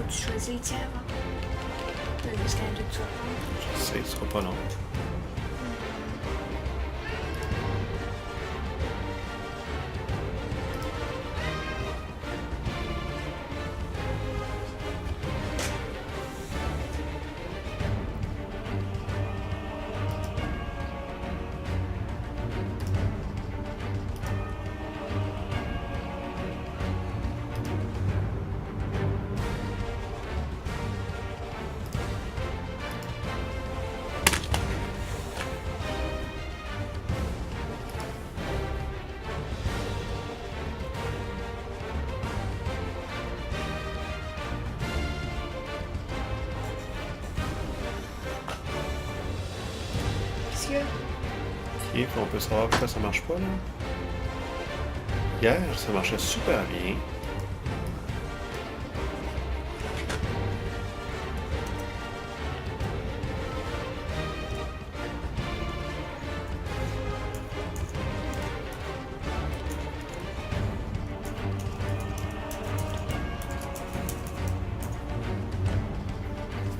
tu choisis les tiens avant? Le Skylander que tu vas prendre? Je sais, ce sera pas long. Qu'est-ce qu'il y a? Ok, puis on peut savoir pourquoi ça marche pas, là. Hier, ça marchait super bien.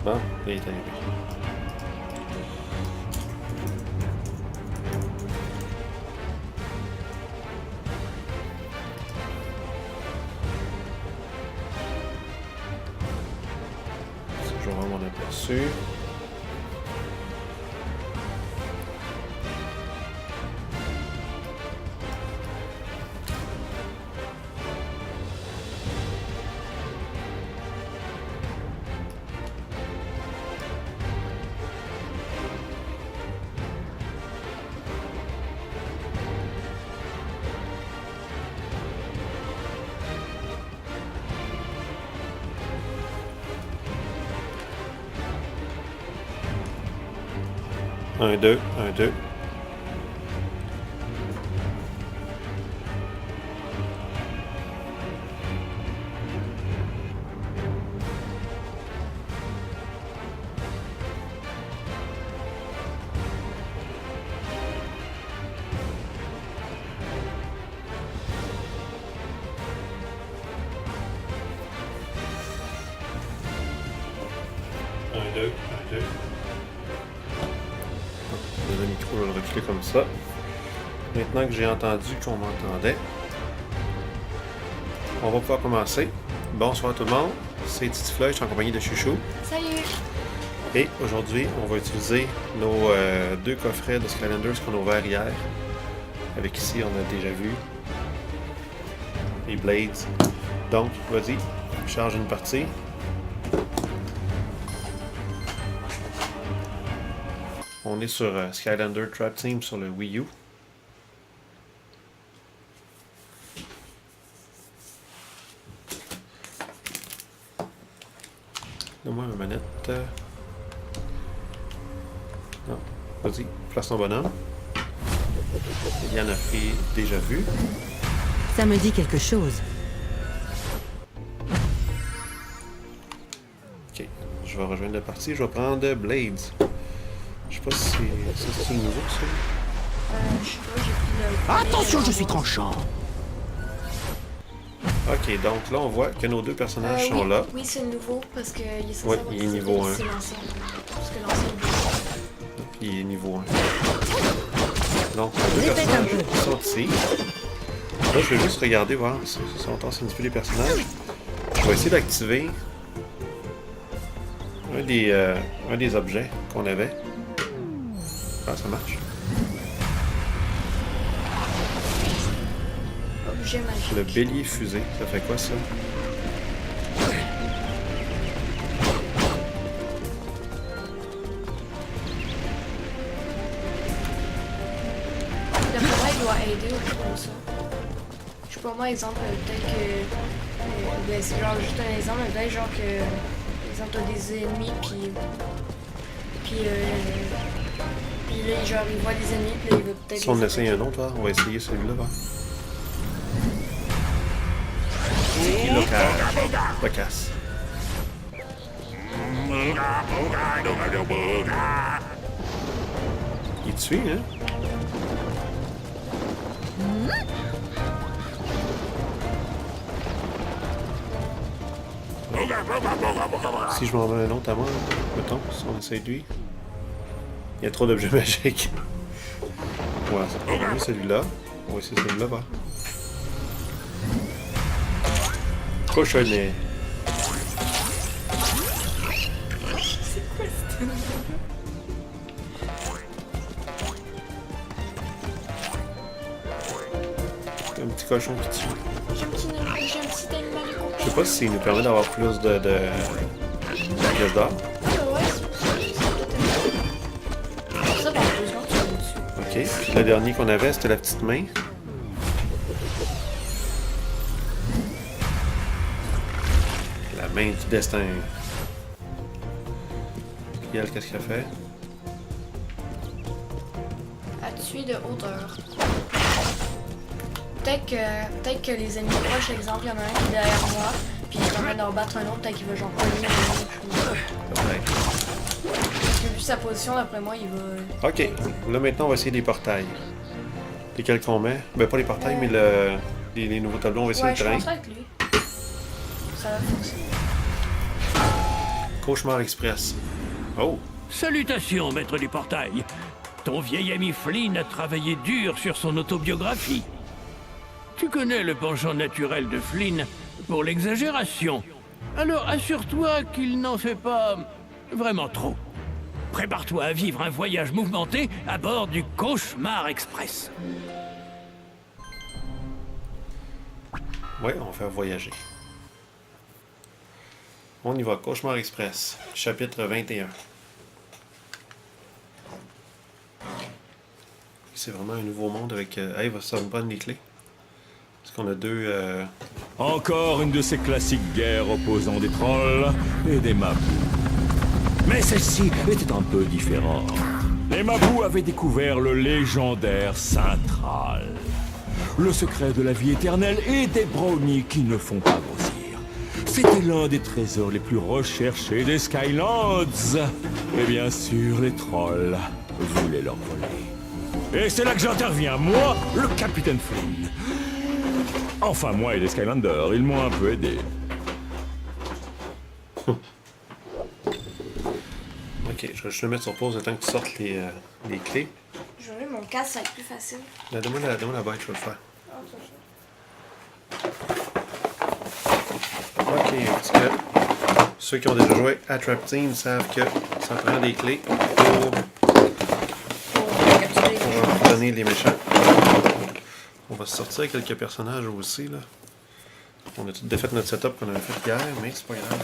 Bon, il est arrivé. C'est toujours vraiment aperçu. Un, deux, un, deux. Un, deux, un, deux. Le micro, je vais le reculer comme ça. Maintenant que j'ai entendu qu'on m'entendait, on va pouvoir commencer. Bonsoir tout le monde, c'est Titi Floyd, je suis en compagnie de Chouchou. Salut! Et aujourd'hui, on va utiliser nos deux coffrets de Skylanders qu'on a ouverts hier. Avec ici, on a déjà vu les Blades. Donc, vas-y, charge une partie. On est sur Skylander Trap Team sur le Wii U. Donne-moi ma manette. Non, vas-y, place ton bonhomme. Yann a pris déjà vu. Ça me dit quelque chose. Ok, je vais rejoindre la partie. Je vais prendre Blades. Je sais pas si c'est nouveau ça. Je sais pas, j'ai pris le... Attention, je suis tranchant. Ok, donc là on voit que nos deux personnages sont oui, là. Oui, c'est nouveau parce qu'il est censé Oui, avoir il est des niveau effets, 1. C'est l'ancien. Parce que l'ancien est Il est niveau 1. Donc les deux Répète un personnages sont ici. Là je vais juste regarder voir si on tente un petit peu les personnages. Je vais essayer d'activer un des objets qu'on avait. Ah, ça marche. objet magique. Le bélier fusée, ça fait quoi ça? Le travail doit aider ou quelque chose comme ça. Je sais pas moi, exemple, peut-être que... ben, c'est genre juste un exemple, mais peut-être genre que... Par exemple, t'as des ennemis, puis là, genre, il voit des ennemis, puis là, il va peut-être... Si on les essaye attaquer. un autre, hein, on va essayer celui-là. Va. C'est qui le casse? Il te suit, hein? Ok. Si je m'en mets un autre à moi, mettons, si on essaie de lui. Il y a trop d'objets magiques. Ouais, c'est pas mieux celui-là. On va essayer celui-là, va. Cochonnet. Un petit cochon qui tue. J'ai un petit animal de compagnie. Je sais pas si ça nous permet d'avoir plus de pièces d'or. Ouais, c'est ça, par exemple, tu vas dessus. Ok. Puis le dernier qu'on avait, c'était la petite main. La main du destin. Puis elle, qu'est-ce qu'elle fait? À tuer de hauteur. Peut-être que les ennemis proches, exemple, il y en a un qui est derrière moi, puis il est en train d'en battre un autre, peut-être qu'il va genre pogner Peut-être. Parce que vu sa position, d'après moi, il va... Ok. Là, maintenant, on va essayer les portails. Lesquels qu'on met? Ben, pas les portails, mais les nouveaux tableaux. On va essayer Ouais, le je terrain. pense avec lui. Ça va fonctionner. Cauchemar Express. Oh! Salutations, maître du portail. Ton vieil ami Flynn a travaillé dur sur son autobiographie. Tu connais le penchant naturel de Flynn pour l'exagération. Alors assure-toi qu'il n'en fait pas vraiment trop. Prépare-toi à vivre un voyage mouvementé à bord du Cauchemar Express. Ouais, on va faire voyager. On y va. Cauchemar Express. Chapitre 21. C'est vraiment un nouveau monde avec... Hey, ça va me prendre les clés. Parce qu'on a deux... Encore une de ces classiques guerres opposant des trolls et des mabous. Mais celle-ci était un peu différente. Les mabous avaient découvert le légendaire Central. Le secret de la vie éternelle et des brownies qui ne font pas grossir. C'était l'un des trésors les plus recherchés des Skylands. Et bien sûr, les trolls voulaient leur voler. Et c'est là que j'interviens, moi, le capitaine Flynn. Enfin, moi et les Skylanders, ils m'ont un peu aidé. Ok, je vais juste le mettre sur pause le temps que tu sortes les clés. Je vais mon casque, ça va être plus facile. Donne-moi la bête, je vais le faire. Ok, parce que ceux qui ont déjà joué à Trap Team savent que ça prend des clés pour donner les méchants. On va sortir quelques personnages aussi, là. On a tout défait notre setup qu'on avait fait hier, mais c'est pas grave.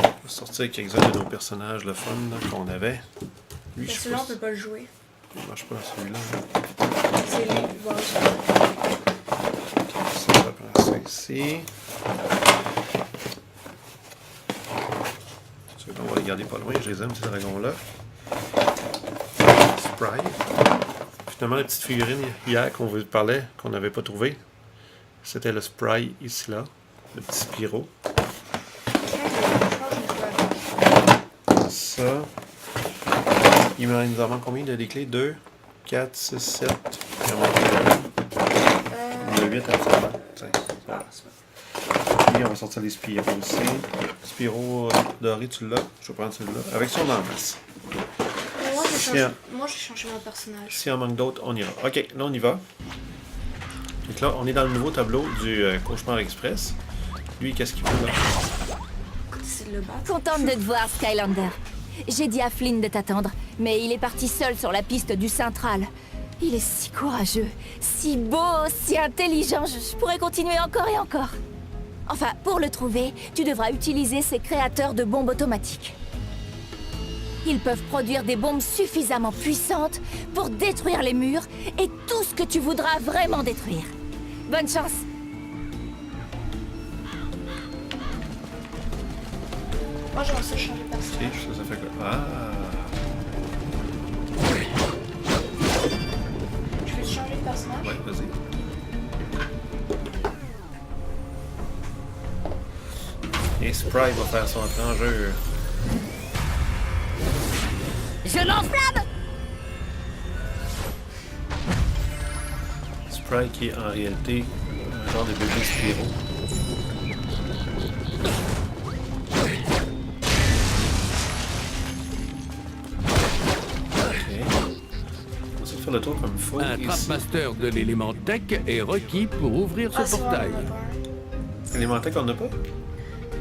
On va sortir quelques-uns de nos personnages, le fun qu'on avait. Lui, je sais Celui-là, pas on peut pas le jouer. il marche pas celui-là. C'est lui. Voilà. Ça prend ça ici. Ceux-là, on va les garder pas loin, je les aime, ces dragons-là. Sprite. Finalement, la petite figurine hier qu'on vous parlait, qu'on n'avait pas trouvé, c'était le Sprite ici, là. Le petit Spyro. Ça. Il nous en manque combien de des clés? 2, 4, 6, 7. Il en manque 8 actuellement. Tiens, voilà. Puis on va sortir les Spyro aussi. Spyro doré, tu l'as. Je vais prendre celui-là. Avec son en-masse. Moi, j'ai changé mon personnage. S'il en manque d'autres, on ira. Ok, là on y va. Donc là, on est dans le nouveau tableau du Cauchemar Express. Lui, qu'est-ce qu'il veut là? C'est de le battre. Contente de te voir, Skylander. J'ai dit à Flynn de t'attendre, mais il est parti seul sur la piste du Central. Il est si courageux, si beau, si intelligent, je pourrais continuer encore et encore. Enfin, pour le trouver, tu devras utiliser ces créateurs de bombes automatiques. Ils peuvent produire des bombes suffisamment puissantes pour détruire les murs et tout ce que tu voudras vraiment détruire. Bonne chance! Moi, j'aimerais ça changer de personnage. Ça fait quoi? Ah! Je vais changer de personnage. Ouais, vas-y. Et Sprite va faire son entrée en jeu. Je l'enflamme! Sprite qui est en réalité un genre de bébé Spyro. faire le tour comme il faut. Un ici. Trapmaster de l'élément tech est requis pour ouvrir Ah, ce c'est vrai, portail. on en a pas un. Élémentaire qu'on n'a pas?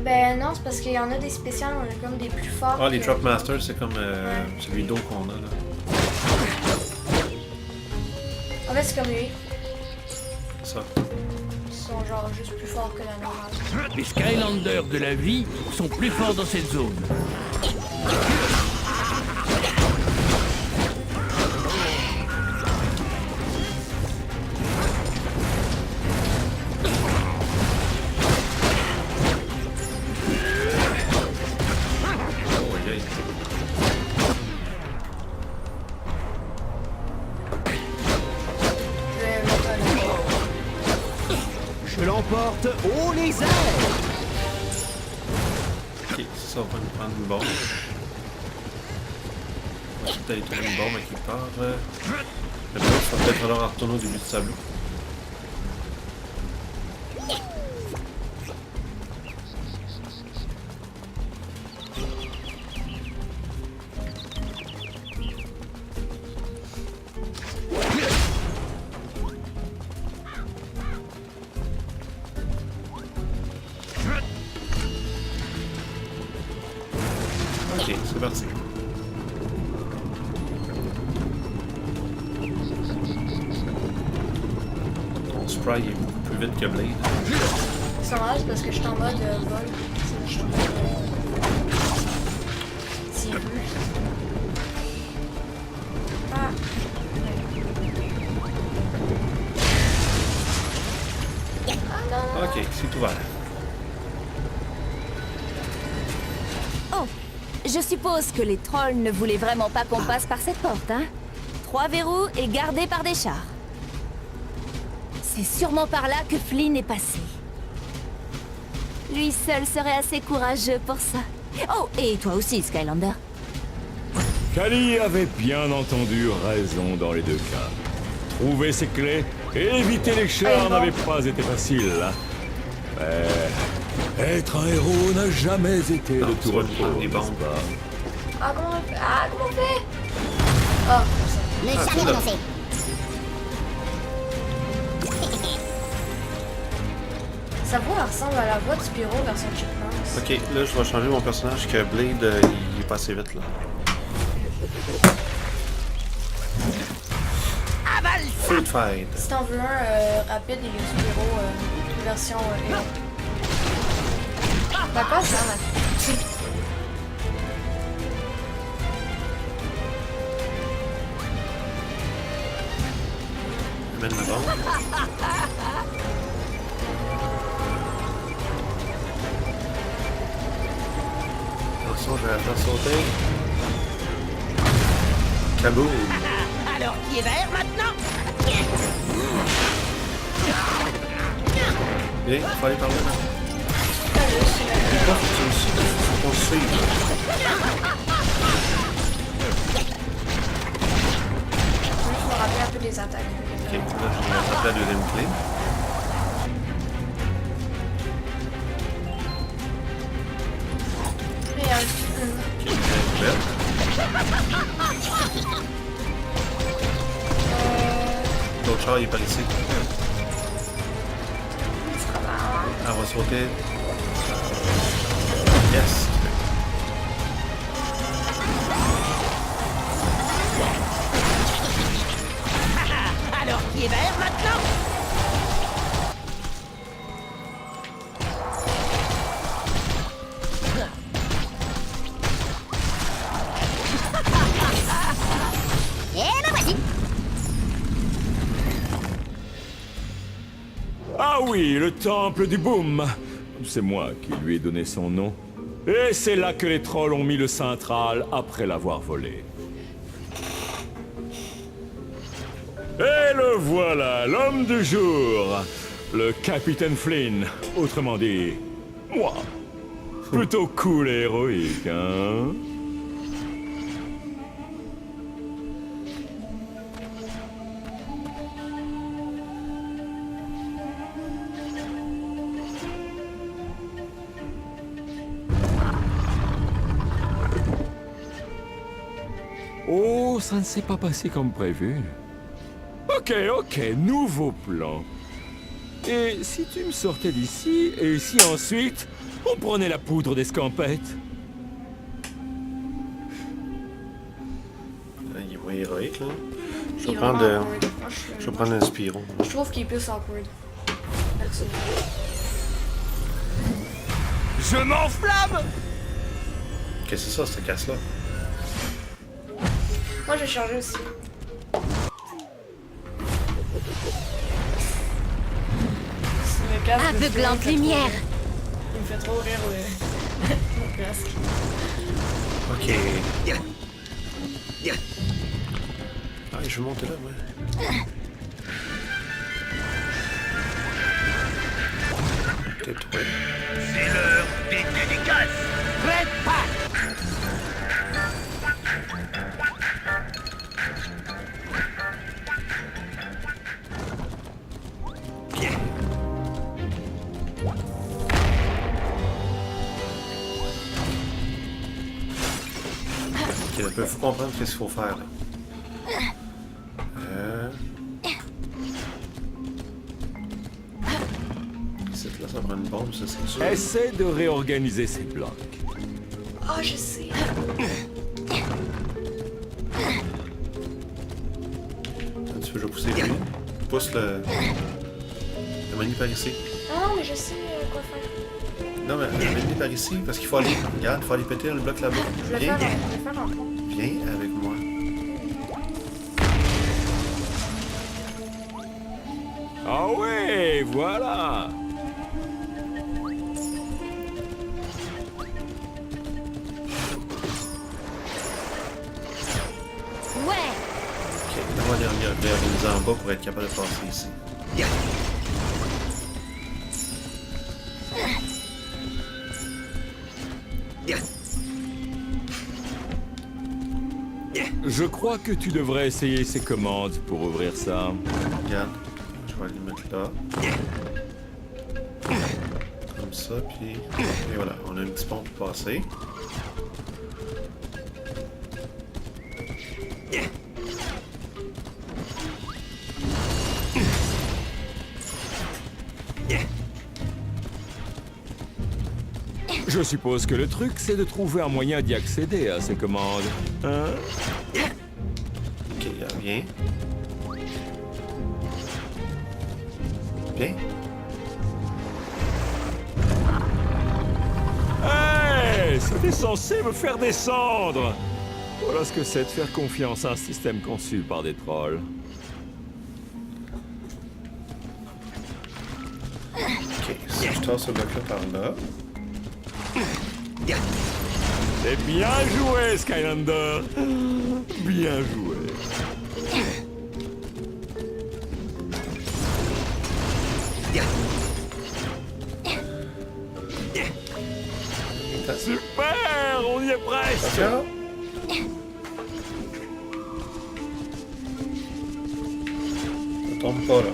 Ben non, c'est parce qu'il y en a des spéciales, on a comme des plus forts. Ah, les que- Drop Masters, c'est comme celui d'eau qu'on a là. En fait, c'est comme lui. Ça. Ils sont genre juste plus forts que la normale. Les Skylanders de la vie sont plus forts dans cette zone. Oh, aïe. Je vais mettre un Je l'emporte haut les airs. Ok, ça, on va nous prendre une bombe. On va peut-être aller trouver une bombe à quelque part. Mais bon, il va peut-être falloir retourner au début du tableau. Ok, c'est parti. Mon spray est beaucoup plus vite que Blade. C'est normal, parce que je suis en mode vol. Je suis en mode. C'est vu. Ah! Ah non! Ok, c'est ouvert. Oh, je suppose que les trolls ne voulaient vraiment pas qu'on passe par cette porte, hein? 3 verrous et gardés par des chars. C'est sûrement par là que Flynn est passé. Lui seul serait assez courageux pour ça. Oh, et toi aussi, Skylander. Kali avait bien entendu raison dans les deux cas. Trouver ses clés et éviter les chars n'avait pas été facile. Mais être un héros n'a jamais été Non, de tu tout vas repos, prendre des n'est-ce bombes. pas? Ah, comment on fait? Ah, comment on fait? Ah, comme ça. Ne Ah, jamais c'est renoncer. Sa voix elle ressemble à la voix de Spyro version Chipmunks. Ok, là je vais changer mon personnage que Blade il est pas assez vite là. Food fight. Si t'en veux un rapide, il y a Spyro version héros. D'accord, ça va. Amène la bombe. Attention, je vais la faire sauter. Kaboom! Alors, qui est vert maintenant? Et il faut aller par là. Ah, je suis là. Faut qu'on se suive. Je me rappeler un peu des attaques. Ok, là je vais attraper la deuxième clé. Et un Ok, une clé ouverte. L'autre char il est par ici. Elle va sauter. Yes! Alors, qui est vert maintenant? Et ben voici. Ah oui, le temple du boom. C'est moi qui lui ai donné son nom. Et c'est là que les trolls ont mis le central après l'avoir volé. Et le voilà, l'homme du jour. Le capitaine Flynn, autrement dit, moi. Plutôt cool et héroïque, hein? Oh, ça ne s'est pas passé comme prévu. Ok, nouveau plan. Et si tu me sortais d'ici, et si ensuite, on prenait la poudre d'escampette? Il est moins héroïque, là. Je Il vais est prendre, vraiment awkward. Moi, je vais prendre un Spiro. je trouve qu'il est plus awkward. Merci. Je m'enflamme! Qu'est-ce que c'est ça, cette casse-là? Moi, je vais changer aussi. C'est le casque de Aveuglante Spiro, lumière. Il me fait trop rire, le casque. Ok. Ah, je vais monter là, moi. Tais-toi. C'est l'heure des dédicaces! Red Pack. Ok, il faut comprendre qu'est-ce qu'il faut faire, là. Ici, là, ça prend une bombe, ça, c'est sûr. Essaie de réorganiser ces blocs. Ah, je sais. Un petit peu, je vais pousser lui. Pousse le menu par ici. Ah non, mais je sais quoi faire. Non, mais le menu par ici, parce qu'il faut aller. Regarde, il faut aller péter le bloc là-bas. Je vais Viens, faire un pont. viens avec moi. Ah ouais, voilà. Ouais. Ok, on va aller réorganiser en bas pour être capable de passer ici. Je crois que tu devrais essayer ces commandes pour ouvrir ça. Regarde, je vais aller mettre là. Comme ça, puis... Et voilà, on a un petit pont pour passer. Je suppose que le truc, c'est de trouver un moyen d'y accéder à ces commandes. Hein? Ok, viens. Viens. Hey! C'était censé me faire descendre! Voilà ce que c'est de faire confiance à un système conçu par des trolls. Ok, si je tasse ce bloc-là par là... C'est bien joué, Skylander! Bien joué. Super! On y est presque! Attention! Ça tombe pas, là.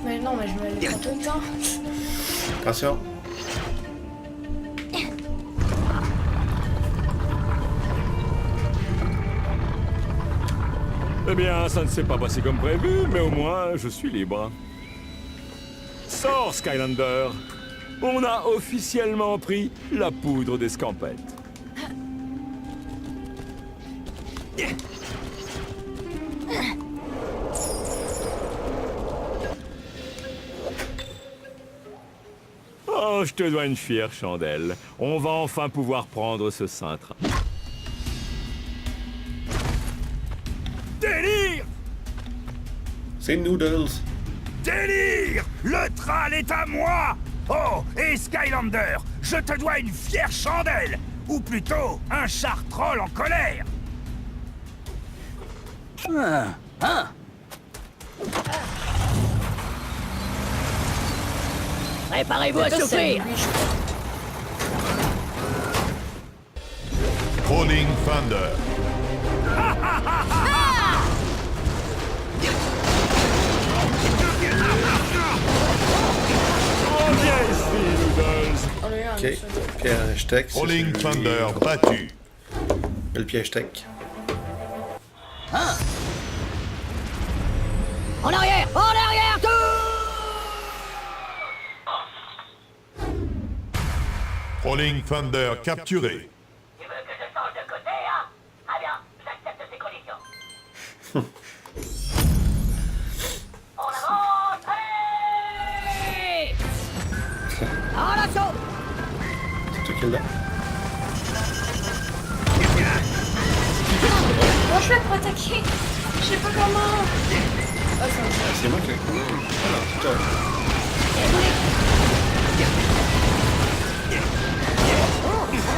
Mais non, mais je me lève pas tout le temps. Attention! Eh bien, ça ne s'est pas passé comme prévu, mais au moins, je suis libre. Sors, Skylander! On a officiellement pris la poudre d'escampette. Oh, je te dois une fière chandelle. On va enfin pouvoir prendre ce cintre. Délire! C'est Noodles! Délire! Le Thrall est à moi! Oh, et Skylander, je te dois une fière chandelle! Ou plutôt, un char troll en colère! Préparez-vous à Ça, c'est souffrir! lui, je crois. Rolling Thunder. Oh, viens ici, Noodles! On a eu un Ok, autre. puis un hashtag. c'est Rolling celui- Thunder battu. Le piège tech. En arrière! En arrière, tout! Rolling Thunder capturé. Tu veux que je change de côté, hein? Très bien, j'accepte tes conditions. En avance! Allez! En assaut! C'est toi qui l'as. Moi je fais pour attaquer. Je sais pas comment. Ah, ça me fait. C'est moi qui l'ai. Ah non, c'est toi.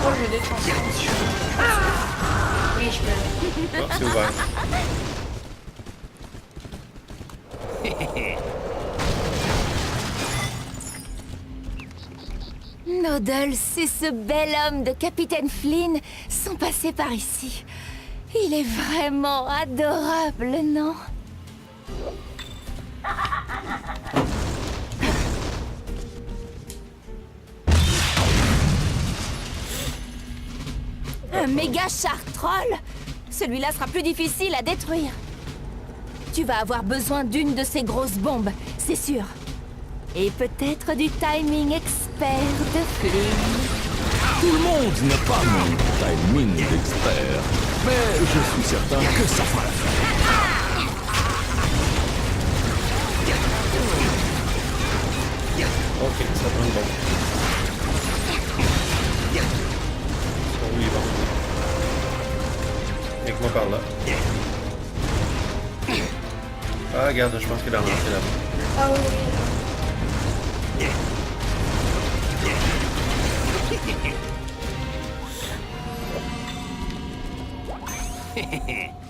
Oh, je défends. Oui, je peux. Ah, c'est ouvert. Noddles et ce bel homme de Capitaine Flynn sont passés par ici. Il est vraiment adorable, non? Un méga char troll? Celui-là sera plus difficile à détruire. Tu vas avoir besoin d'une de ces grosses bombes, c'est sûr. Et peut-être du timing expert de Flynn. Tout le monde n'a pas mon timing d'expert, mais je suis certain que ça fera l'affaire. Ok, ça prend une bombe. Oui, bon. Avec-moi par là. Ah, regarde, je pense qu'il a rentré là-bas. Ah oui, oui.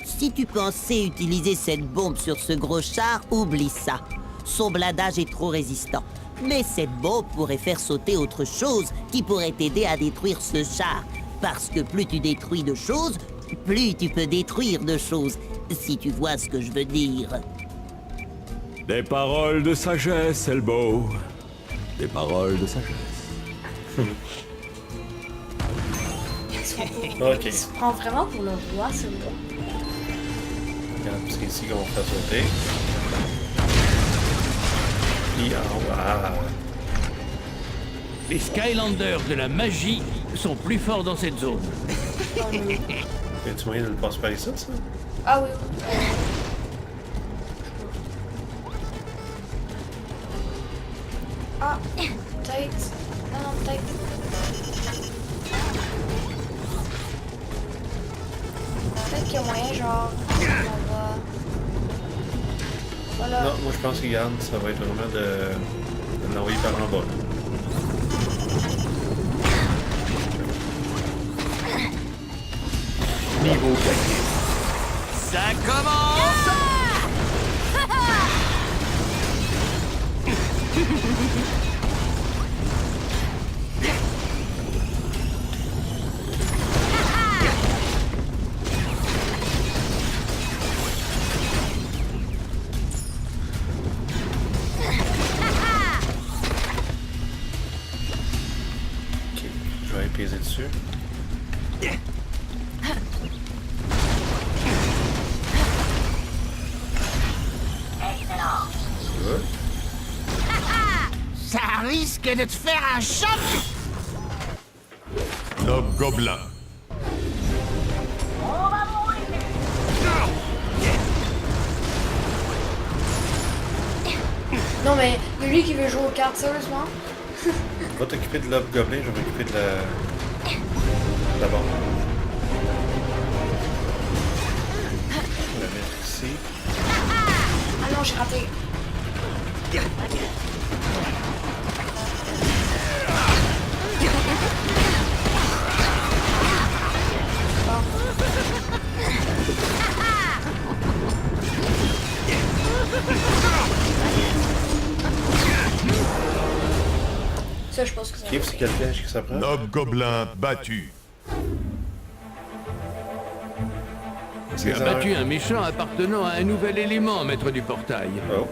Si tu pensais utiliser cette bombe sur ce gros char, oublie ça. Son blindage est trop résistant. Mais cette bombe pourrait faire sauter autre chose qui pourrait t'aider à détruire ce char. Parce que plus tu détruis de choses, plus tu peux détruire de choses. Si tu vois ce que je veux dire. Des paroles de sagesse, Elbow. Des paroles de sagesse. Ok. Il se prend vraiment pour le roi, ce gars. Regarde, c'est ici qu'on va faire sauter. Puis en haut. Ah. Les Skylanders de la magie sont plus forts dans cette zone. Y'a-tu moyen de le passer par ici, ça? Ah oui, oui. Ah, peut-être. Non, non, peut-être. Peut-être qu'il y a moyen, genre, on va... Voilà. Non, moi je pense que regarde, ça va être vraiment de l'envoyer par en bas. Niveau gagné. Ça commence! Ok, je vais peser dessus. Good. Ça risque de te faire un choc! Nob Gobelin. Non, mais il y a lui qui veut jouer aux cartes, sérieusement. Va t'occuper de l'Hob Goblin, je vais m'occuper de la bombe. On va la mettre ici. Ah non, j'ai raté. Ça, je pense que ça Ok, c'est quel piège que ça prend? Nob Gobelin battu. Tu as battu un méchant appartenant à un nouvel élément, maître du portail. Oh.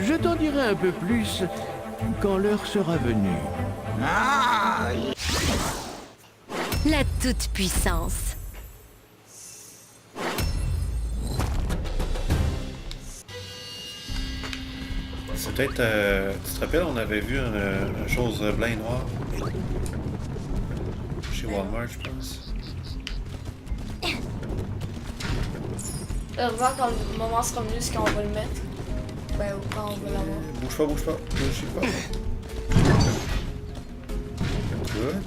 Je t'en dirai un peu plus quand l'heure sera venue. La toute-puissance. C'est peut-être... tu te rappelles, on avait vu une chose blanc et noir chez Walmart, je pense. Heureusement, quand le moment sera venu, c'est quand on va le mettre. Ben, ou quand on va l'avoir. Bouge pas, bouge pas. Bouge pas. Good.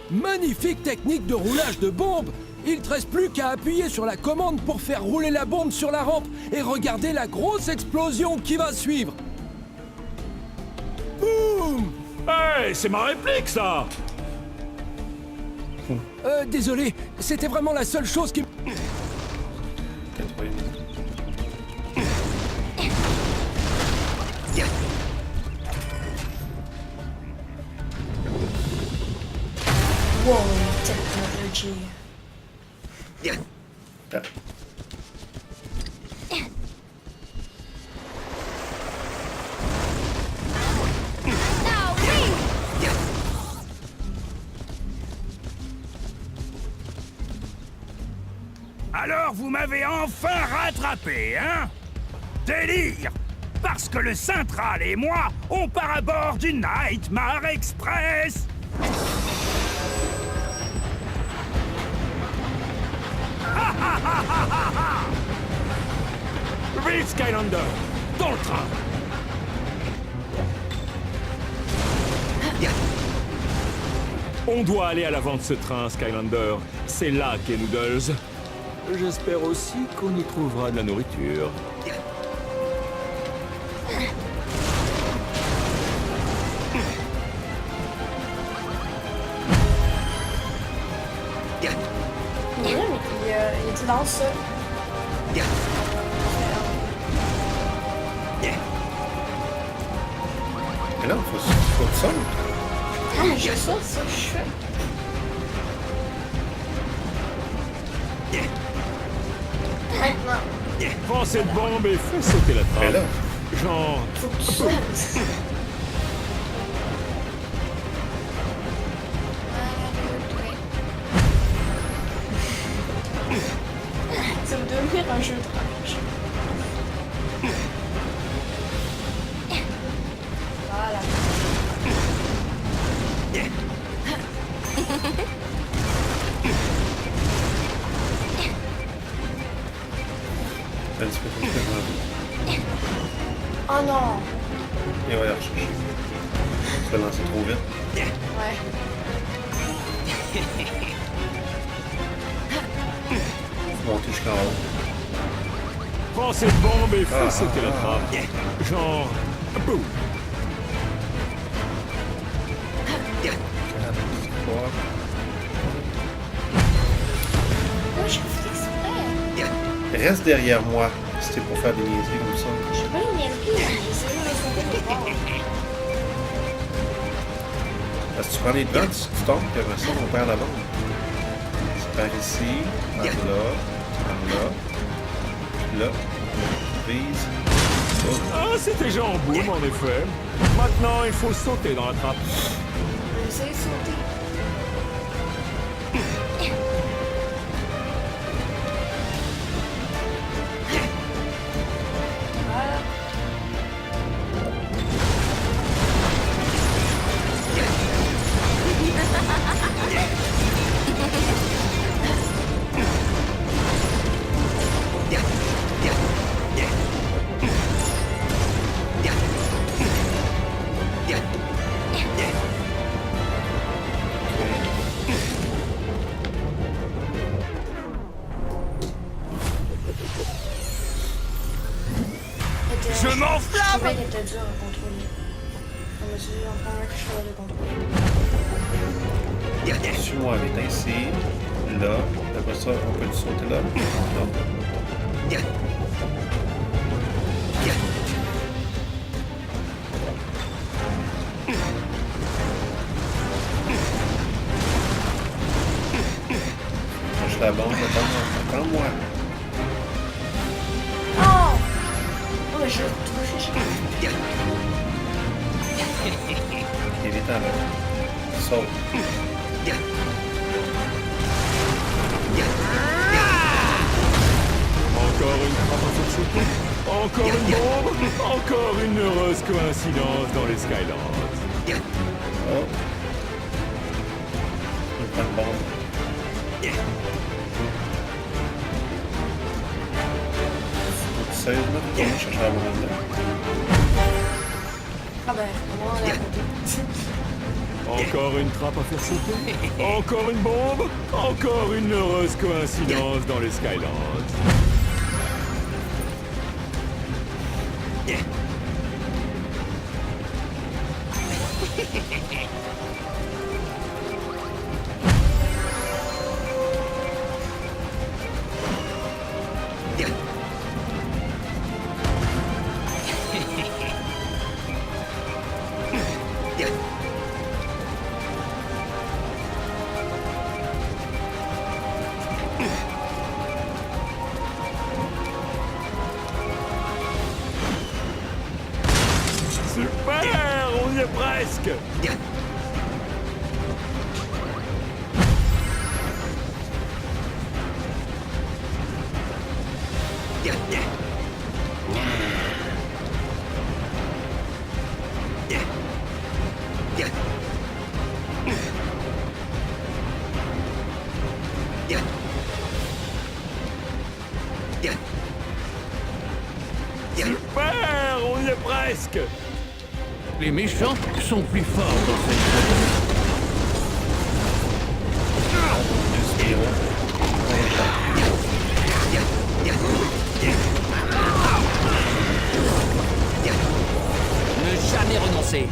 Magnifique technique de roulage de bombe! Il te reste plus qu'à appuyer sur la commande pour faire rouler la bombe sur la rampe et regarder la grosse explosion qui va suivre! Boum! Hey, c'est ma réplique, ça! Désolé, c'était vraiment la seule chose qui... Wow, technology. Ah. Alors vous m'avez enfin rattrapé, hein? Délire! Parce que le Central et moi, on part à bord du Nightmare Express! Vite, Skylander! Dans le train! On doit aller à l'avant de ce train, Skylander. C'est là qu'est Noodles. J'espère aussi qu'on y trouvera de la nourriture. Ouais, mais il était dans ça. Mais là, faut que ça. Ah, je saute, ça que je fais. Maintenant, Prends cette bombe et fais sauter la Mais là, trappe. Genre... faut que tu sautes. Ça va devenir un jeu de rage. Voilà. un petit peu plus que Oh non! Et ouais, rechercher. Tu l'as lancé trop vite. Ouais. Monter jusqu'en haut. Prends cette bombe et fais sauter la trappe. Genre... Boum! Moi, je fais exprès. Reste derrière moi, c'était pour faire des niaiseries comme ça. J'ai pas une niaiserie, j'ai essayé de sauter de bord. Parce que tu prends les devants, tu tombes, puis après ça, on perd la bombe. Tu pars ici, par là, là, vise. Oh. Ah, c'était genre boum, en effet. Maintenant, il faut sauter dans la trappe. J'ai essayé de sauter. Voilà. Je m'enflamme! Le mec était dur à contrôler. Je me suis dit, en premier que je faisais le contrôler. Suis-moi, elle est ici, là. Après ça, on peut sauter là. Non. Cherche la bombe, attends-moi. Oh! Oh, mais je l'ai touché. Il est vite en là. Saute. Encore une trappe à faire sauter. Encore une bombe. Encore une heureuse coïncidence dans les Skylands. Oh. Il prend une bombe. Faut que tu sais, là, on va chercher la bombe là. Ah ben, comment on est à côté? Encore une trappe à faire sauter. Encore une bombe. Encore une heureuse coïncidence dans les Skylands. Super, on y est presque. Super, on y est presque. Les méchants sont plus forts dans cette zone. Ne jamais renoncer.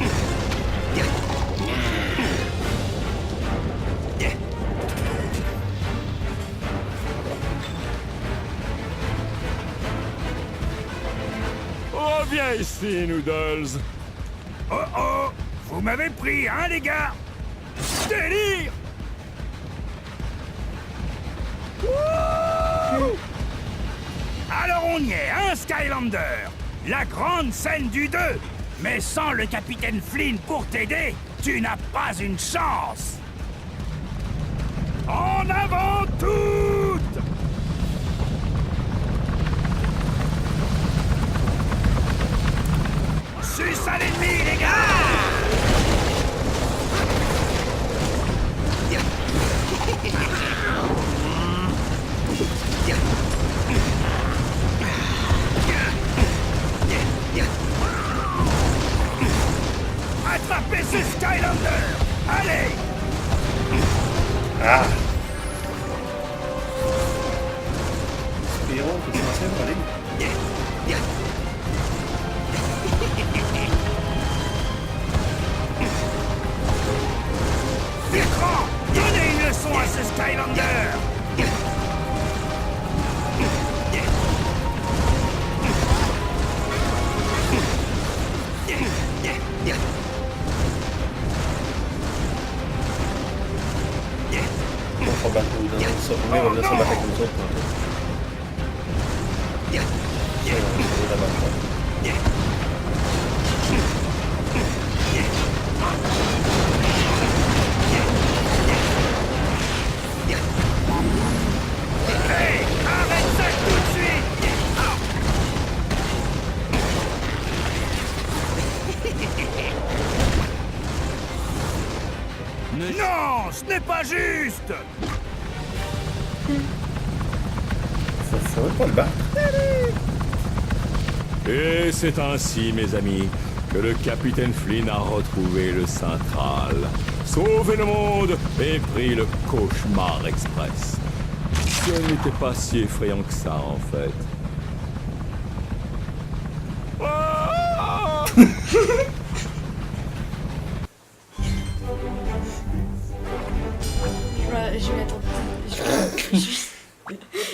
Reviens ici, Noodles. Oh oh! Vous m'avez pris, hein, les gars? Délire! Wouh! Alors on y est, hein, Skylander? La grande scène du 2! Mais sans le capitaine Flynn pour t'aider, tu n'as pas une chance! En avant toutes! Suce à l'ennemi, les gars! Attrapez ces Skylander! Allez! Ah! Spiro, on peut commencer à voler. Écran! Donnez une leçon à ce Skylander! On va battre nous dans ça. Oui, on va venir se battre avec nous autres. On va aller là-bas. Hey! Arrête ça tout de suite! Non, ce n'est pas juste! Faut même pas le battre. Et c'est ainsi, mes amis, que le capitaine Flynn a retrouvé le Central, sauvé le monde et pris le cauchemar express. Ce n'était pas si effrayant que ça, en fait. Ah!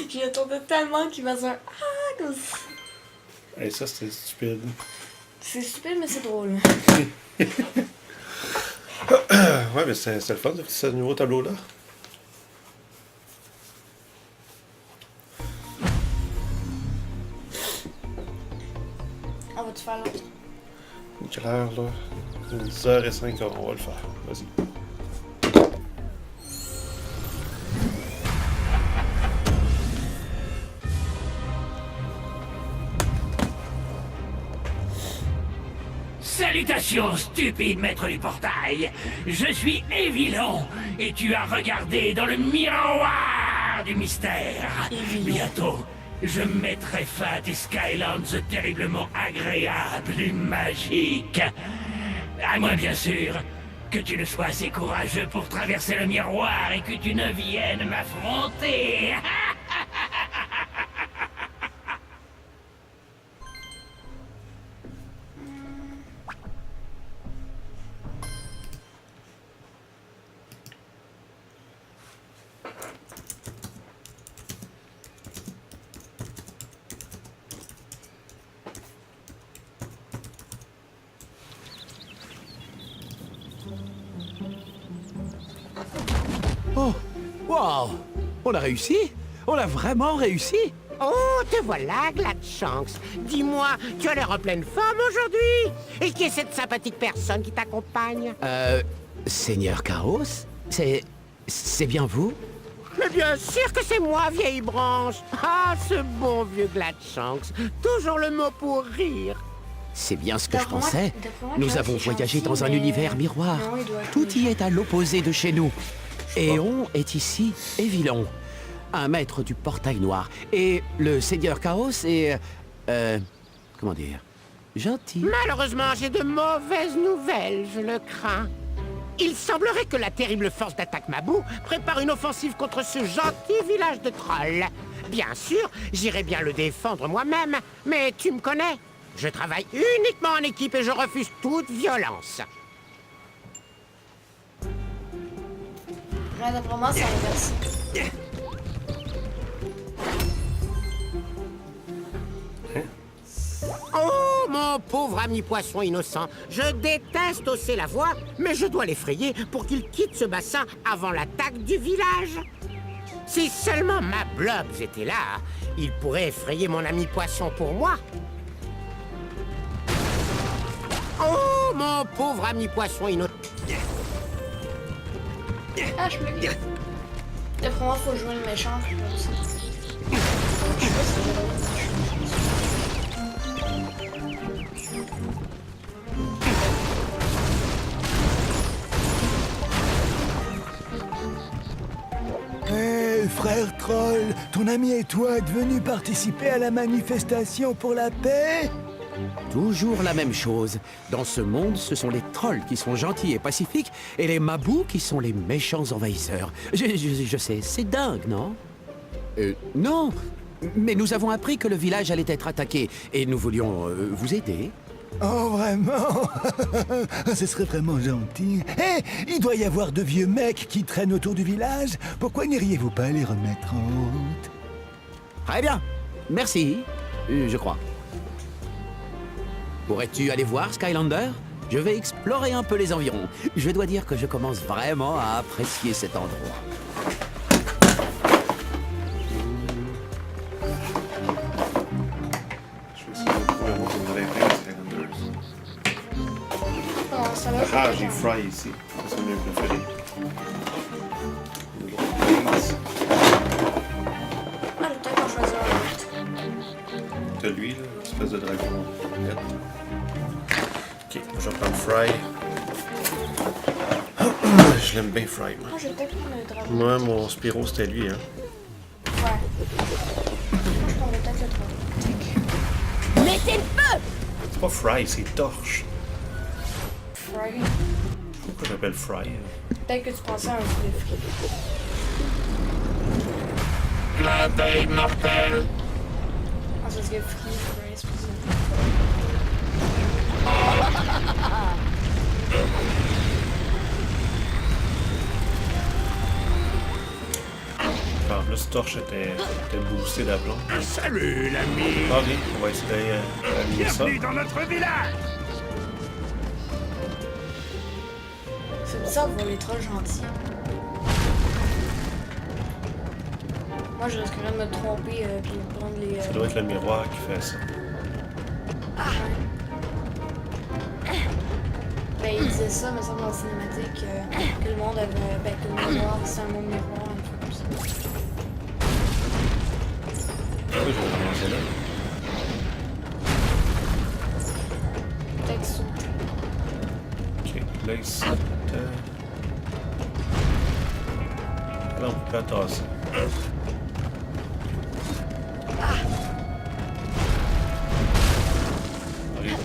Je m'y attendais tellement qu'il fasse un ah comme ça. Hey, ça c'était stupide. C'est stupide, mais c'est drôle. Ouais, mais c'est le fun de faire ce nouveau tableau-là. On va-tu faire l'autre? Quelle heure là? 10h05, on va le faire. Vas-y. Salutations, stupide maître du portail. Je suis Évilon, et tu as regardé dans le miroir du mystère. Bientôt, je mettrai fin à tes Skylands terriblement agréables et magiques. À moins, bien sûr, que tu ne sois assez courageux pour traverser le miroir et que tu ne viennes m'affronter. Oh, wow! On a réussi? On a vraiment réussi? Oh, te voilà, Gladshanks. Dis-moi, tu as l'air en pleine forme aujourd'hui. Et qui est cette sympathique personne qui t'accompagne? Seigneur Chaos? C'est bien vous? Mais bien sûr que c'est moi, vieille branche. Ah, ce bon vieux Gladshanks. Toujours le mot pour rire. C'est bien ce que je D'après moi- pensais. d'après moi, Nous Klaus avons est voyagé gentil, dans un mais- univers miroir. Non, il doit être Tout y méchant. est à l'opposé de chez nous. Éon est ici, Évilon, un maître du portail noir. Et le Seigneur Chaos est... comment dire? Gentil. Malheureusement, j'ai de mauvaises nouvelles, je le crains. Il semblerait que la terrible force d'attaque Mabou prépare une offensive contre ce gentil village de trolls. Bien sûr, j'irai bien le défendre moi-même, mais tu me connais. Je travaille uniquement en équipe et je refuse toute violence. Ouais, d'après moi, c'est l'inverse. Oh, mon pauvre ami poisson innocent, je déteste hausser la voix, mais je dois l'effrayer pour qu'il quitte ce bassin avant l'attaque du village. Si seulement ma Blobs était là, il pourrait effrayer mon ami poisson pour moi. Oh, mon pauvre ami poisson innocent. Ah, je me dis. D'après moi, faut jouer le méchant, je sais pas si. Je sais pas si j'ai le méchant. Hé, frère troll, ton ami et toi êtes venus participer à la manifestation pour la paix? Toujours la même chose. Dans ce monde, ce sont les trolls qui sont gentils et pacifiques, et les mabous qui sont les méchants envahisseurs. Je sais, c'est dingue, non? Non, mais nous avons appris que le village allait être attaqué, et nous voulions vous aider. Oh, vraiment? Ce serait vraiment gentil. Hé, il doit y avoir de vieux mecs qui traînent autour du village. Pourquoi n'iriez-vous pas les remettre en route? Très bien, merci, je crois. Pourrais-tu aller voir, Skylander? Je vais explorer un peu les environs. Je dois dire que je commence vraiment à apprécier cet endroit. Je vais essayer de trouver un autre nouvelle Skylanders. Non, ça va. Ah, j'ai Fry ici. Ça, c'est mes préférés. Le gros Blaze. Ah, je vais peut-être en choisir un autre. T'as lui, là, espèce de dragon. Net. Ok, moi je vais prendre Fry. Je l'aime bien Fry, moi. Ah, je vais peut-être prendre le dragon. Moi, mon Spyro, c'était lui, hein. Ouais. Je prendrais peut-être le dragon. Mettez le feu! C'est pas Fry, c'est Torche. Fry. Pourquoi j'appelle Fry? Peut-être que tu pensais à un poulet frit. La veille mortelle. Ah, ça se dit frit, fry, c'est pour ça. En plus, Torche était boosté d'aplomb. Salut, l'ami. Allez, on va essayer d'allumer ça. Bienvenue dans notre village. C'est bizarre de voir les trolls gentils. Moi, je risquerais de me tromper puis de prendre les. Ça doit être le miroir qui fait ça. Ben, il disait ça, mais ça dans la cinématique, que le monde avait. Ben, que le miroir, c'est un monde miroir, un truc comme ça. Pourquoi je vais commencer là? Peut-être sauter. là, ici. Là, on peut pas tasser.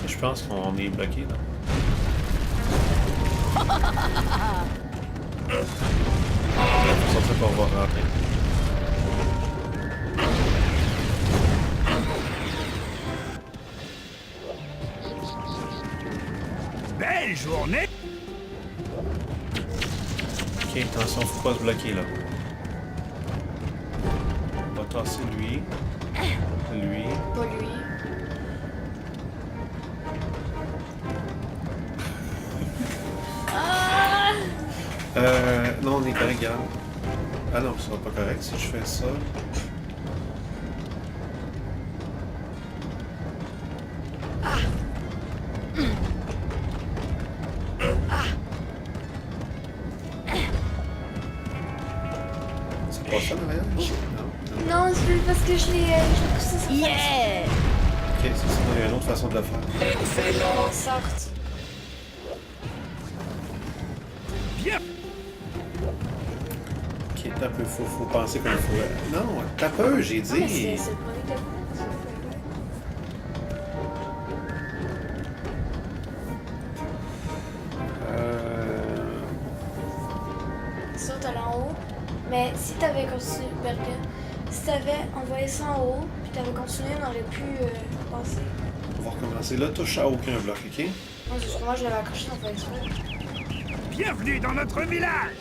Je pense qu'on est bloqué là. C'est pour ça qu'on va rentrer. Belle journée! Ok, attention, faut pas se bloquer là. On va tasser lui. Lui. Pas lui. Non, on est correct, regarde. Ah non, ce sera pas correct si je fais ça. C'est pas ça, derrière? Non. Non, c'est parce que je l'ai poussé sur Yeah! Ok, c'est ça, il y a une autre façon de le faire. Excellent. Sorte. Bien! Ok, t'as un peu, faut penser comme il faut. Non, t'as peur, j'ai dit. Mais c'est le premier que Saute à l'en haut. Mais si t'avais continué, Bergen, si t'avais envoyé ça en haut, puis t'avais continué, on aurait pu passer. On va recommencer. Là, touche à aucun bloc, ok? Non, c'est moi je l'avais accroché dans le exprès. Bienvenue dans notre village!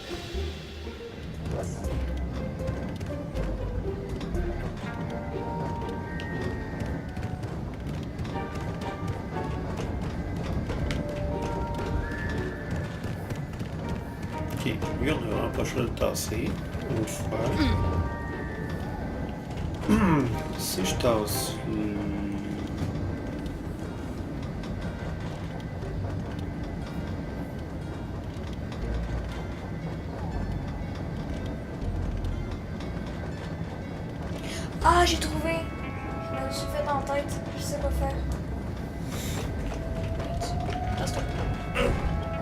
Ok, lui, on a vraiment pas le choix de le tasser. Une autre fois. Si je tasse. Ah, j'ai trouvé! Je me suis fait en tête. Je sais quoi faire. Tasse-toi.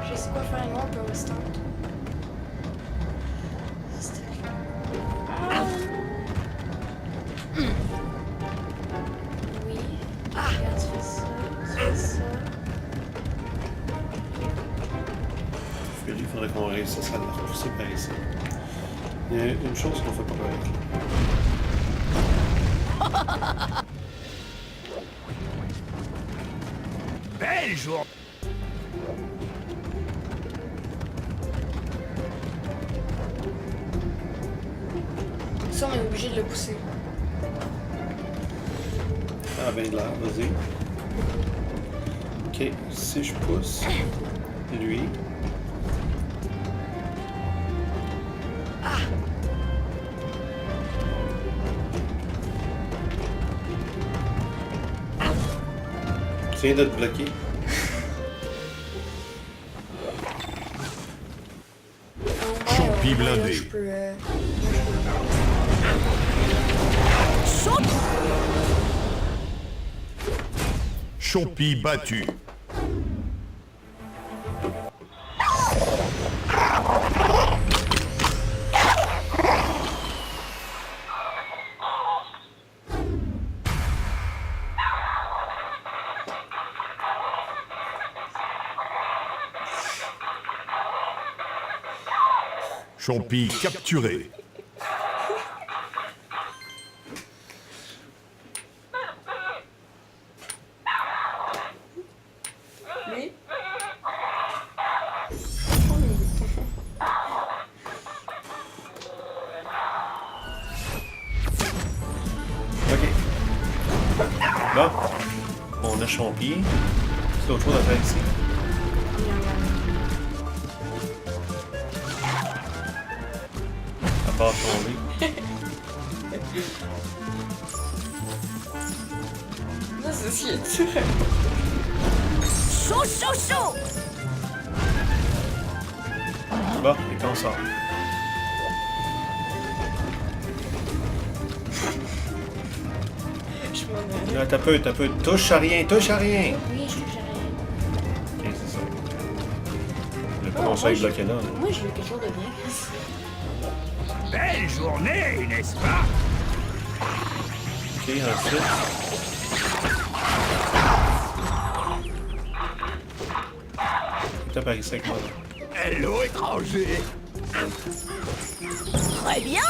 Je sais quoi faire, moi, on peut restart. Oui. Regarde, tu fais ça. Tu fais ça. Il faudrait qu'on réussisse à le repousser par ici. Il y a une chose qu'on fait pas correct. Belle journée! Ça, on est obligé de le pousser. Ah ben de là, vas-y. Ok, si je pousse lui. Tu viens de te bloquer. Champi blindé. Je peux, Champi battu. Champi capturé. Lui? Ok. Bon. On a Champi. C'est autre chose à faire ici. À part tomber. Non, c'est ce qui est dur. Chaud, chaud, chaud! Bon, et quand on sort. Je m'en vais. Là, t'as peu. Touche à rien, touche à rien. Oui, je touche à rien. Ok, c'est ça. On se fait bloquer là. Moi, j'ai eu quelque chose de bien. Belle journée, n'est-ce pas? Ok, ensuite. T'as par ici avec moi. Hello, étranger! Très bien!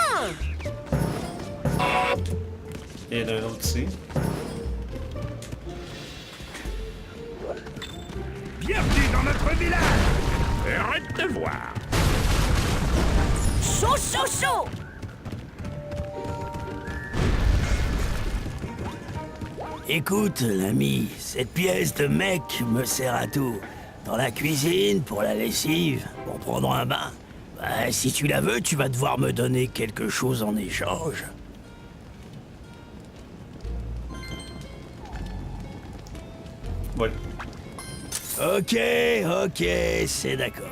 Et il y en a un autre ici. Bienvenue dans notre village! Heureux de te voir! Chaud, chaud, chaud! Écoute, l'ami, cette pièce de mec me sert à tout. Dans la cuisine, pour la lessive, pour prendre un bain. Bah, si tu la veux, tu vas devoir me donner quelque chose en échange. Ouais. Ok, c'est d'accord.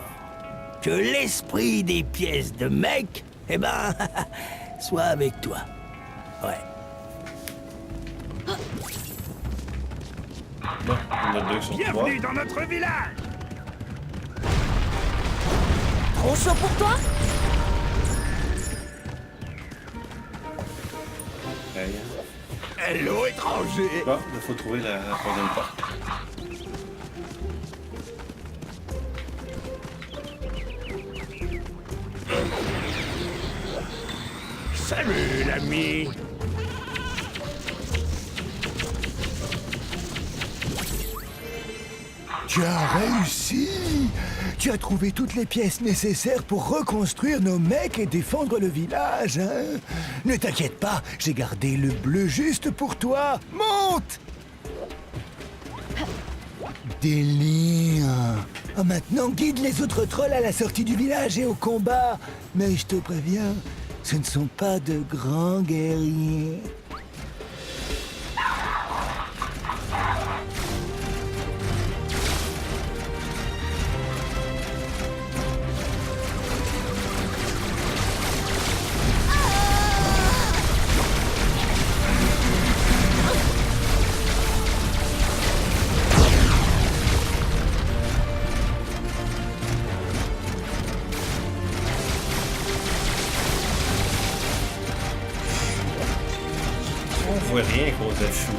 Que l'esprit des pièces de mec, eh ben, soit avec toi. Ouais. Bon, on a deux sur trois. Bienvenue dans notre village! Trop chaud pour toi? Hey. Hello, étranger! Bon, il faut trouver la troisième porte. Salut, l'ami! Tu as réussi! Tu as trouvé toutes les pièces nécessaires pour reconstruire nos mecs et défendre le village, hein? Ne t'inquiète pas, j'ai gardé le bleu juste pour toi. Monte! Délire! Ah, maintenant, guide les autres trolls à la sortie du village et au combat. Mais je te préviens, ce ne sont pas de grands guerriers. On voit rien à cause de la fumée.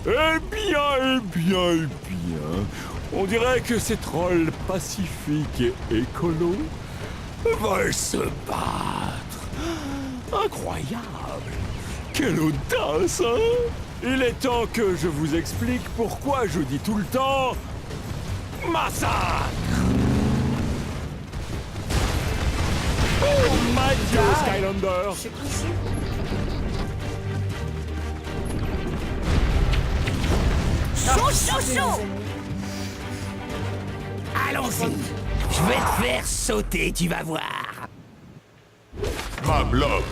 Eh bien. On dirait que ces trolls pacifiques et écolos veulent se battre. Incroyable! Quelle audace, hein? Il est temps que je vous explique pourquoi je dis tout le temps massacre! Oh my Dieu, Skylander! C'est précis. Chaud, chaud, chaud! Allons-y! Je vais te faire sauter, tu vas voir! Ma blobs.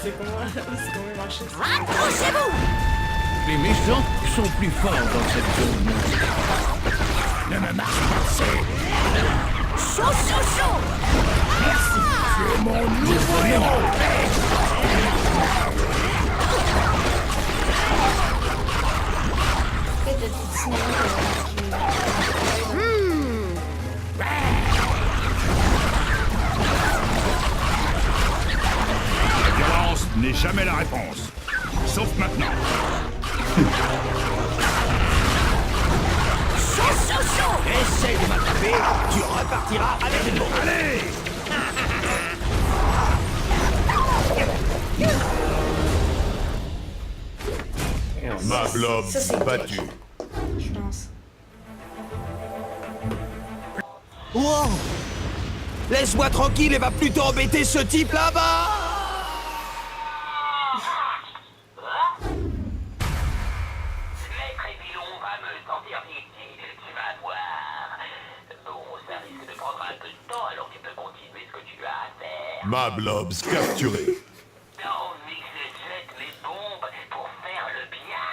C'est comment marcher ça? Accrochez-vous! Les méchants sont plus forts dans cette zone. Ne me marche pas dessus! Chaud, chaud, chaud! Merci! Tu es mon nouveau héros! Peut-être des petits La violence n'est jamais la réponse. Sauf maintenant. Chaud, chaud, chaud! Essaye de m'attraper, tu repartiras avec une bombe. Allez! Ma blobs Ça, c'est battue. je pense. Wow! Laisse-moi tranquille et va plutôt embêter ce type là-bas! Maître Épilon va me sentir utile, tu vas voir. Bon, ça risque de prendre un peu de temps, alors tu peux continuer ce que tu as à faire. Ma blobs capturée. On exécute les bombes pour faire le bien.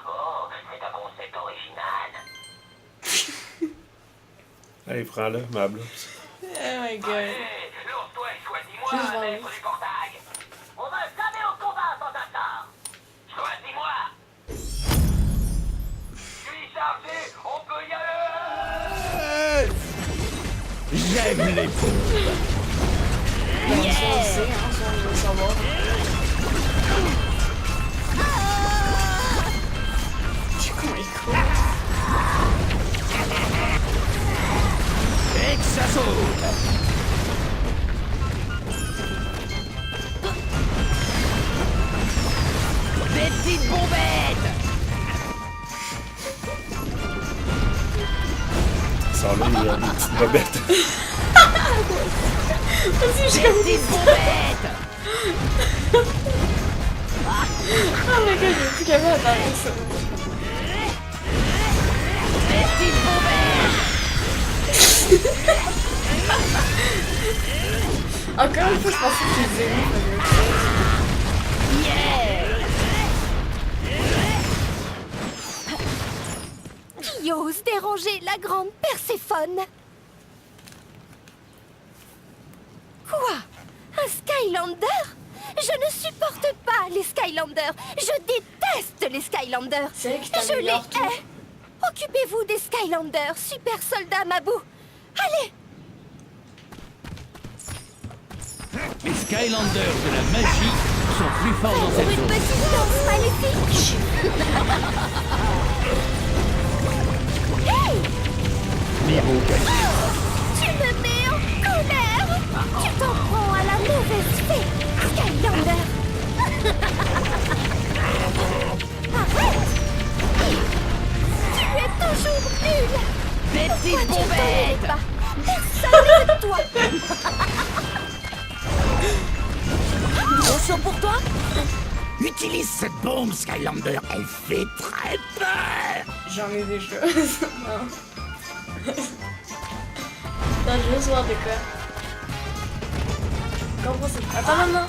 Oh, c'est un concept original. Allez, prends-le, ma blouse. Oh my god. Lance-toi et choisis-moi, Juste voir. maître du portail. On va jamais au combat sans attendre. Choisis-moi. Je suis chargé, on peut y aller. J'aime les bombes. Ben, ça, on sait, hein, ça, on veut savoir. C'est comment il court. Et que ça saute. Des petites bombettes. Ça là, il y a des petites bobettes. Vas-y, j'ai Des petites bombettes. Oh my god, j'ai plus capable d'attendre ça. Des petites bombettes. Encore une fois, je pensais que tu faisais Qui ose déranger la grande Perséphone? Quoi? Un Skylander? Je ne supporte pas les Skylanders. Je déteste les Skylanders. C'est vrai que Je les t'améliores tout. hais. Occupez-vous des Skylanders, super soldat Mabou. Allez! Les Skylanders de la magie sont plus forts dans Pour cette une zone. petite danse maléfique. Hey! Tu me mets en colère. Tu t'en prends à la mauvaise fée, Skylander. Arrête! Tu es toujours nul. Des petites bombettes. Pas. Personne ne toi. Trop chaud pour toi? Utilise cette bombe, Skylander. Elle fait très peur. J'en ai déjà. Non. Attends, je veux juste voir de quoi. Comprends c'est... Attends, non.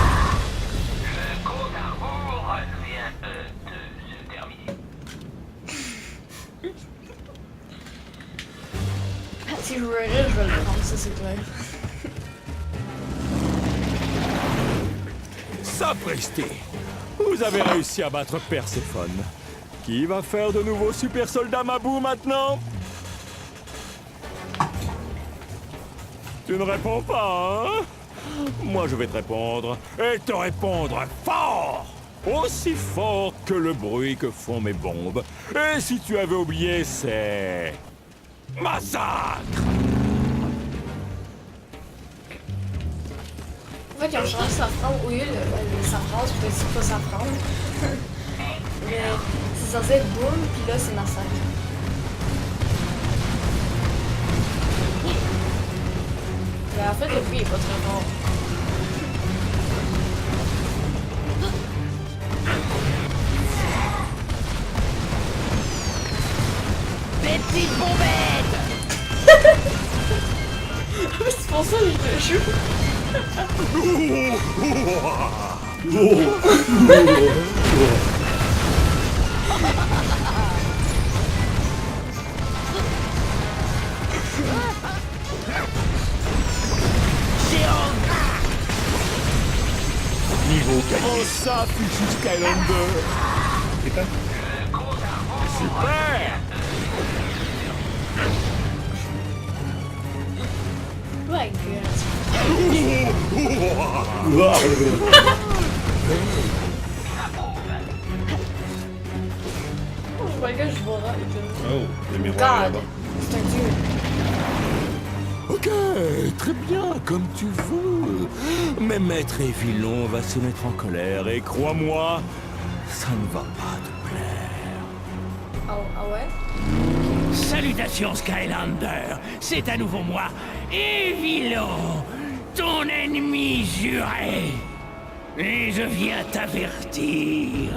Le compte à rebours vient de se terminer. Si je veux rire, je vais le prendre, ça c'est clair. Sapristi! Vous avez réussi à battre Perséphone. Qui va faire de nouveau super soldat Mabou maintenant? Tu ne réponds pas, hein? Moi je vais te répondre, et te répondre fort! Aussi fort que le bruit que font mes bombes. Et si tu avais oublié, c'est... massacre! En fait, ils ont changé Safran. Oui, le Safran, c'est pas Safran. Mais c'est censé être boom, puis là, c'est massacre. Mais en fait, le bruit est pas très fort. Des petites bombettes. C'est pour ça que je le joue. Niveau Oh ça, fichu Skylander! Super! My god. Oh my god, je vois là. Oh, le miroir God, là-bas. c'est un dieu. Ok, très bien, comme tu veux. Mais Maître Évillon va se mettre en colère et crois-moi, ça ne va pas te plaire. Ah ouais? Salutations Skylander, c'est à nouveau moi, Évillon, ton ennemi juré. Et je viens t'avertir.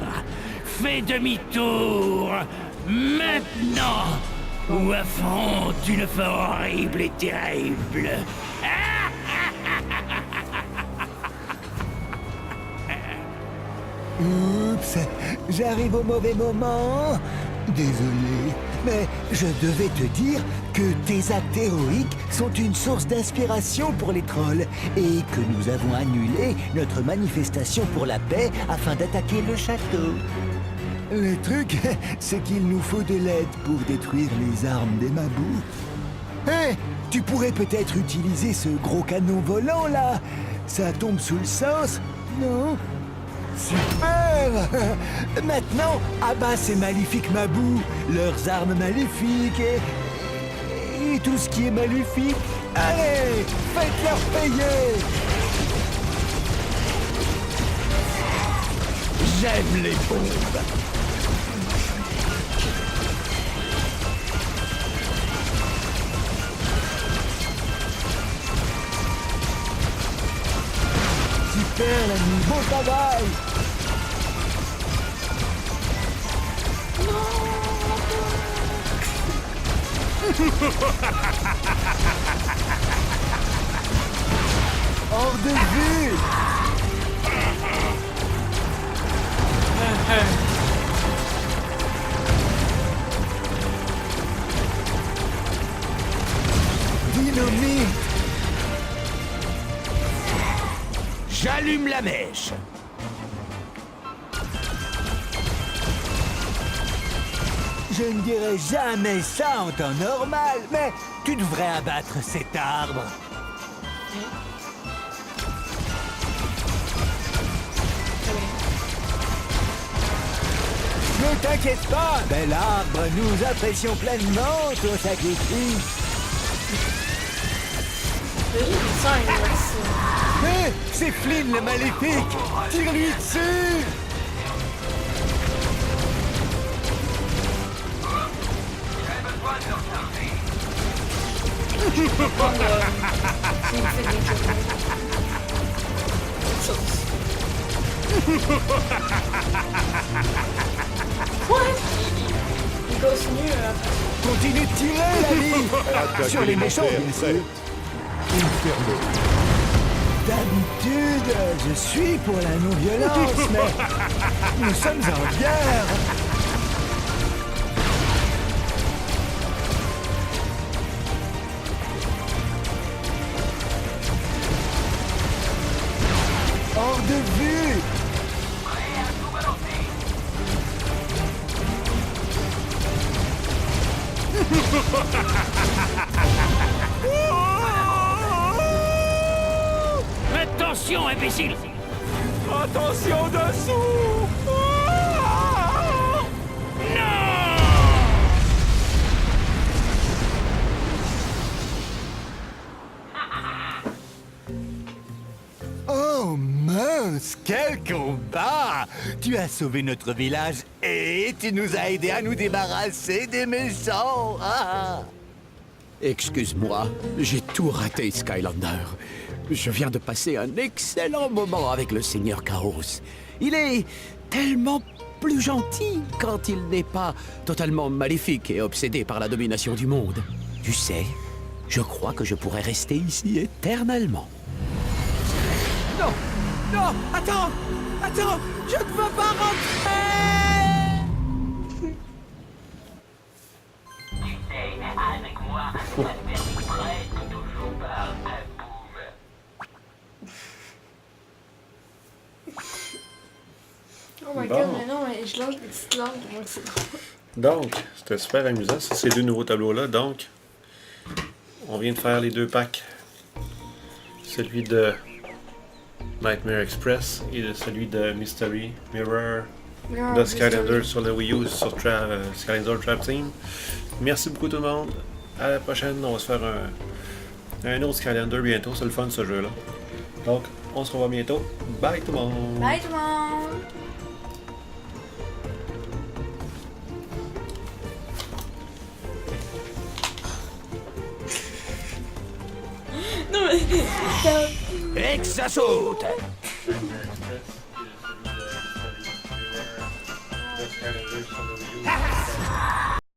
Fais demi-tour, maintenant, ou affronte une fin horrible et terrible. Oups, j'arrive au mauvais moment. Désolé, mais je devais te dire que tes actes héroïques sont une source d'inspiration pour les trolls et que nous avons annulé notre manifestation pour la paix afin d'attaquer le château. Le truc, c'est qu'il nous faut de l'aide pour détruire les armes des Mabous. Hé, tu pourrais peut-être utiliser ce gros canon volant là. Ça tombe sous le sens, non? Super! Maintenant, abat ces maléfiques Mabous, leurs armes maléfiques et tout ce qui est maléfique. Allez, faites-leur payer! J'aime les bombes! Super l'ami, bon travail! Hors de vue! Dynamite! J'allume la mèche. Je ne dirais jamais ça en temps normal, mais tu devrais abattre cet arbre. Ne t'inquiète pas, bel arbre, nous apprécions pleinement ton sacrifice. Hé, c'est Flynn le maléfique! Tire-lui dessus! Il continue Continue de tirer, l'ami! Sur les méchants, bien sûr. Inferno. D'habitude, je suis pour la non-violence, mais nous sommes en guerre. Hors de vue. Attention, imbécile! Attention dessous! Oh mince, quel combat! Tu as sauvé notre village et tu nous as aidés à nous débarrasser des méchants! Ah. Excuse-moi, j'ai tout raté, Skylander. Je viens de passer un excellent moment avec le Seigneur Chaos. Il est tellement plus gentil quand il n'est pas totalement maléfique et obsédé par la domination du monde. Tu sais, je crois que je pourrais rester ici éternellement. Non! Non! Attends! Attends! Je ne veux pas rentrer! Tu sais, avec moi, ça se termine presque toujours par un boum. Oh my Bon. god, mais non, mais je lâche des petites langues, donc c'est drôle. Donc, c'était super amusant, ça, ces deux nouveaux tableaux-là. Donc, on vient de faire les deux packs. Celui de Nightmare Express et celui de Mystery Mirror de Skylander sur le Wii U sur Skylander Trap Team. Merci beaucoup tout le monde. À la prochaine, on va se faire un autre Skylander bientôt. C'est le fun ce jeu-là. Donc, on se revoit bientôt. Bye tout le monde! Bye tout le monde! Non mais... Et que ça saute! Skylander sur le